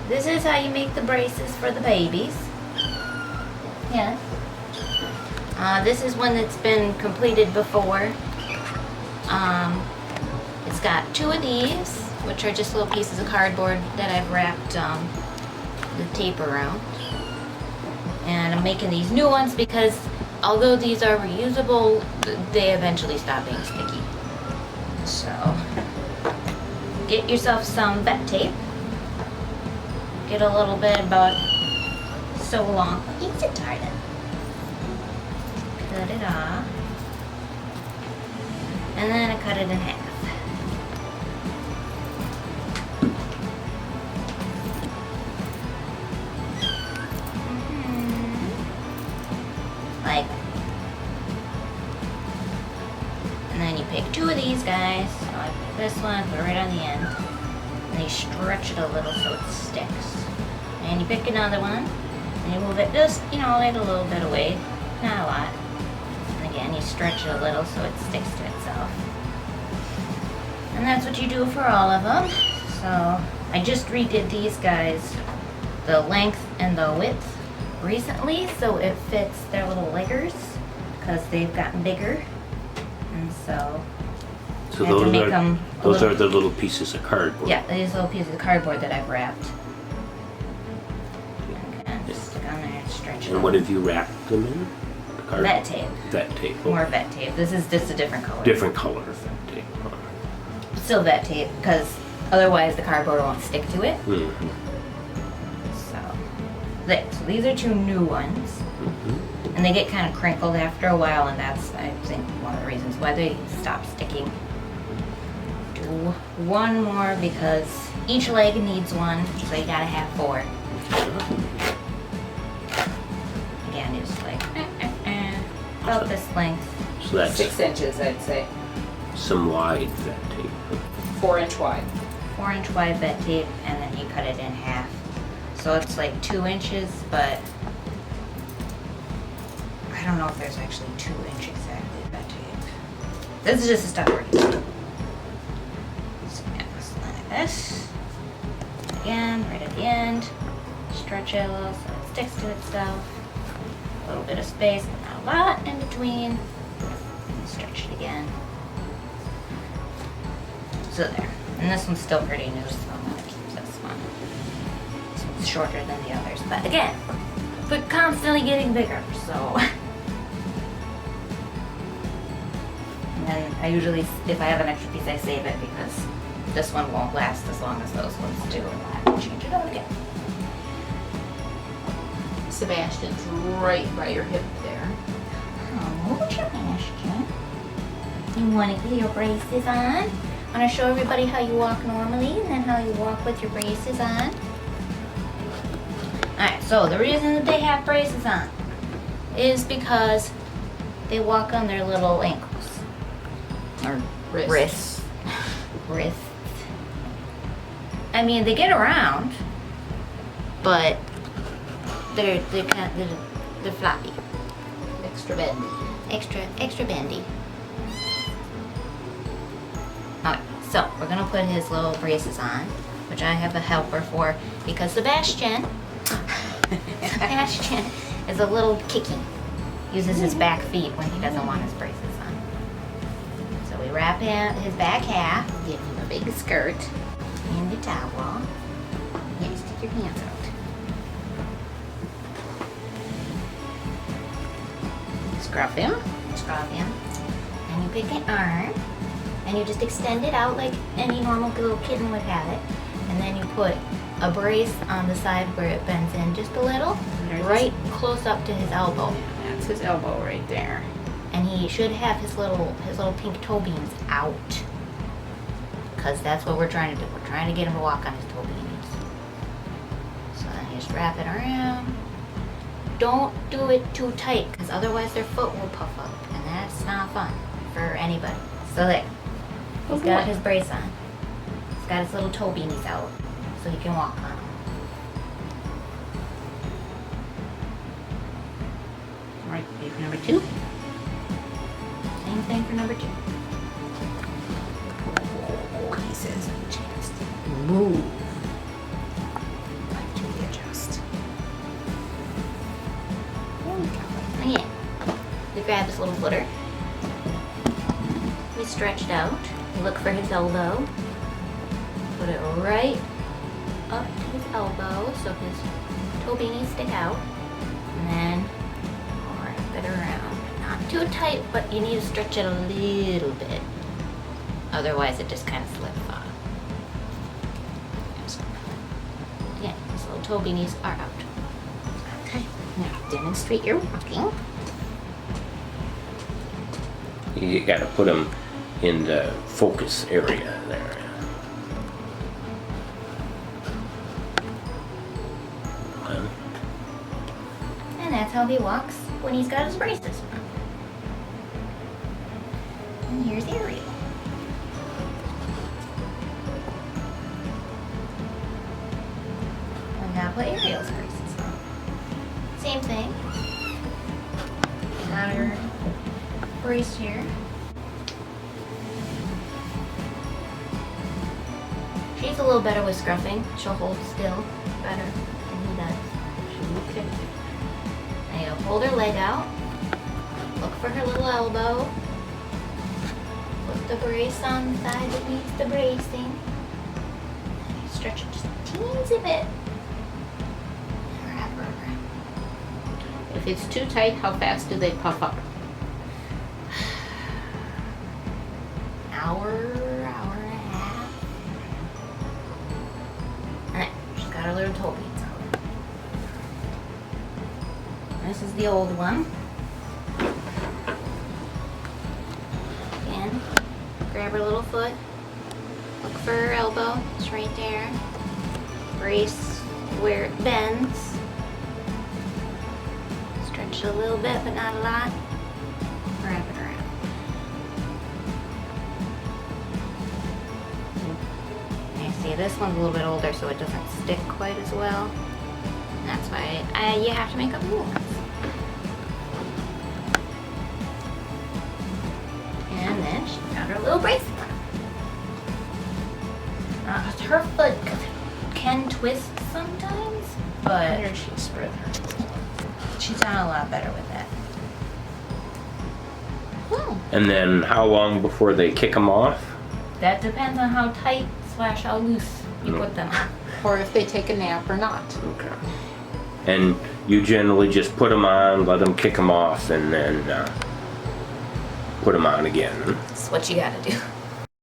this is how you make the braces for the babies. Yeah. This is one that's been completed before. It's got 2 of these, which are just little pieces of cardboard that I've wrapped the tape around. And I'm making these new ones because although these are reusable, they eventually stop being sticky. So, get yourself some vet tape. Get a little bit about so long. Eat it, darling. Cut it off. And then I cut it in half. Like that. And then you pick 2 of these guys. So I pick this one, put it right on the end. And you stretch it a little so it sticks. And you pick another one, and you move it just, like a little bit away. Not a lot. And again, you stretch it a little so it sticks to itself. And that's what you do for all of them. So I just redid these guys, the length and the width, recently, so it fits their little leggers because they've gotten bigger. And so I had to make them those are the little pieces of cardboard. Yeah, these little pieces of cardboard that I've wrapped. And just stick on there and stretch it. And what have you wrapped them in? Vet tape. Vet tape. Okay. More vet tape. This is just a different color. Different color of vet tape. Still vet tape, because otherwise the cardboard won't stick to it. Mm-hmm. So these are 2 new ones. Mm-hmm. And they get kind of crinkled after a while, and that's, I think, one of the reasons why they stop sticking. Do 1 more because each leg needs 1, so you gotta have 4. Again, just like about this length. So that's 6 inches, I'd say. some wide vet tape. 4-inch wide. 4-inch wide vet tape, and then you cut it in half. So it's like 2 inches, but I don't know if there's actually 2 inch exactly of vet tape. This is just a stuff we're using. So yeah, just like this. Again, right at the end. Stretch it a little so it sticks to itself. A little bit of space, but not a lot in between. And stretch it again. So there. And this one's still pretty new, so I'm gonna keep this one. So it's shorter than the others. But again, we're constantly getting bigger, so. And then I usually, if I have an extra piece, I save it because this one won't last as long as those ones do, and I have to change it out again. Sebastian's right by your hip there. Oh, Sebastian. You want to get your braces on? Want to show everybody how you walk normally and then how you walk with your braces on? Alright, so the reason that they have braces on is because they walk on their little ankles. Or wrists. Wrists. I mean, they get around, but they're floppy. Extra bendy. Extra bendy. Alright, so we're gonna put his little braces on, which I have a helper for because Sebastian is a little kicky. Uses his back feet when he doesn't want his braces on. So we wrap his back half, give him a big skirt, and the towel. Here, stick your hands out. Scruff him, and you pick an arm, and you just extend it out like any normal little kitten would have it, and then you put a brace on the side where it bends in just a little, right close up to his elbow. That's his elbow right there. And he should have his little pink toe beans out, because that's what we're trying to do. We're trying to get him to walk on his toe beans. So then you just wrap it around. Don't do it too tight, because otherwise their foot will puff up, and that's not fun for anybody. So there, he's got his brace on. He's got his little toe beanies out, so he can walk on them. All right, ready for number 2? Same thing for number 2. Oh, he says, chance to move. Like grab his little footer. He's stretched out. Look for his elbow. Put it right up to his elbow so his toe beanies stick out. And then wrap it around. Not too tight, but you need to stretch it a little bit. Otherwise it just kind of slips off. Yeah, his little toe beanies are out. Okay, now demonstrate your walking. You gotta put them in the focus area there. Well, And that's how he walks when he's got his braces on. And here's Ariel. And now put Ariel's braces on. Same thing. Got her brace here. She's a little better with scruffing. She'll hold still better than he does. Okay. Now you hold her leg out. Look for her little elbow. Put the brace on the side that needs the bracing. Stretch it just a teensy bit. Wrap her around. If it's too tight, how fast do they puff up? Hour and a half. Alright, she's got her little toe beads on. This is the old one. Again, grab her little foot. Look for her elbow. It's right there. Brace where it bends. Stretch it a little bit, but not a lot. Wrap it around. You see, this one's a little bit older, so it doesn't stick quite as well. And that's why you have to make up new ones. And then she's got her little bracelet. Her foot can twist sometimes, but Here she spread her. she's done a lot better with that. and then how long before they kick them off? That depends on how tight / how loose you put them on. Or if they take a nap or not. Okay. And you generally just put them on, let them kick them off, and then put them on again. That's what you gotta do.